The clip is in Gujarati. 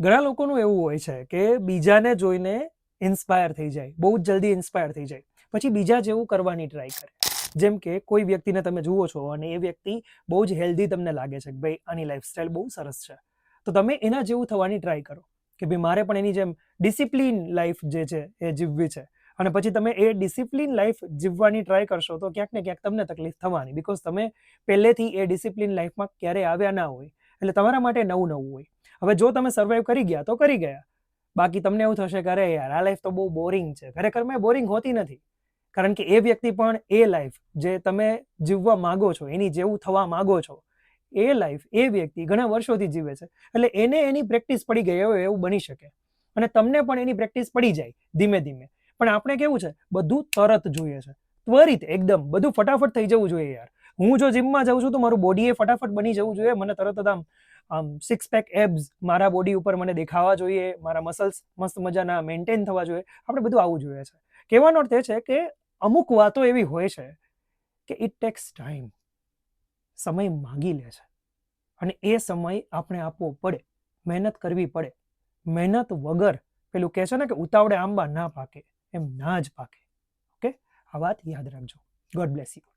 ઘણા લોકોનું એવું હોય છે કે બીજાને જોઈને ઇન્સ્પાયર થઈ જાય, બહુ જ જલ્દી ઇન્સ્પાયર થઈ જાય, પછી બીજા જેવું કરવાની ટ્રાય કરે. જેમ કે કોઈ વ્યક્તિને તમે જુઓ છો અને એ વ્યક્તિ બહુ જ હેલ્ધી તમને લાગે છે કે ભાઈ આની લાઈફસ્ટાઈલ બહુ સરસ છે, તો તમે એના જેવું થવાની ટ્રાય કરો કે ભાઈ મારે પણ એની જેમ ડિસિપ્લિન લાઈફ જે છે એ જીવવી છે. અને પછી તમે એ ડિસિપ્લિન લાઈફ જીવવાની ટ્રાય કરશો તો ક્યાંક ને ક્યાંક તમને તકલીફ થવાની, બિકોઝ તમે પહેલેથી એ ડિસિપ્લિન લાઈફમાં ક્યારે આવ્યા ના હોય, એટલે તમારા માટે નવું નવું હોય. હવે જો તમે સર્વાઈવ કરી ગયા તો કરી ગયા, બાકી તમને એવું થશે કે અરે યાર આ લાઈફ તો બહુ બોરિંગ છે. ખરેખર મેં બોરિંગ હોતી નથી, કારણ કે એ વ્યક્તિ પણ એ લાઈફ જે તમે જીવવા માંગો છો, એની જેવું થવા માંગો છો, એ લાઈફ એ વ્યક્તિ ઘણા વર્ષોથી જીવે છે, એટલે એને એની પ્રેક્ટિસ પડી ગઈ હોય એવું બની શકે, અને તમને પણ એની પ્રેક્ટિસ પડી જાય ધીમે ધીમે. પણ આપણે કેવું છે, બધું તરત જોઈએ છે, ત્વરિત, એકદમ બધું ફટાફટ થઈ જવું જોઈએ યાર. હું જો જીમમાં જાઉં છું તો મારું બોડી એ ફટાફટ બની જવું જોઈએ, મને તરત જ આમ સિક્સ પેક એબ્સ મારા બોડી ઉપર મને દેખાવા જોઈએ, મારા મસલ્સ મસ્ત મજાના મેન્ટેન થવા જોઈએ, આપણે બધું આવવું જોઈએ છે. કહેવાનો અર્થ એ છે કે અમુક વાતો એવી હોય છે કે ઇટ ટેક્સ ટાઈમ, સમય માંગી લે છે, અને એ સમય આપણે આપવો પડે, મહેનત કરવી પડે. મહેનત વગર પેલું કહે છે ને કે ઉતાવળે આંબા ના પાકે, એમ ના જ પાકે. ઓકે, આ વાત યાદ રાખજો. God bless you.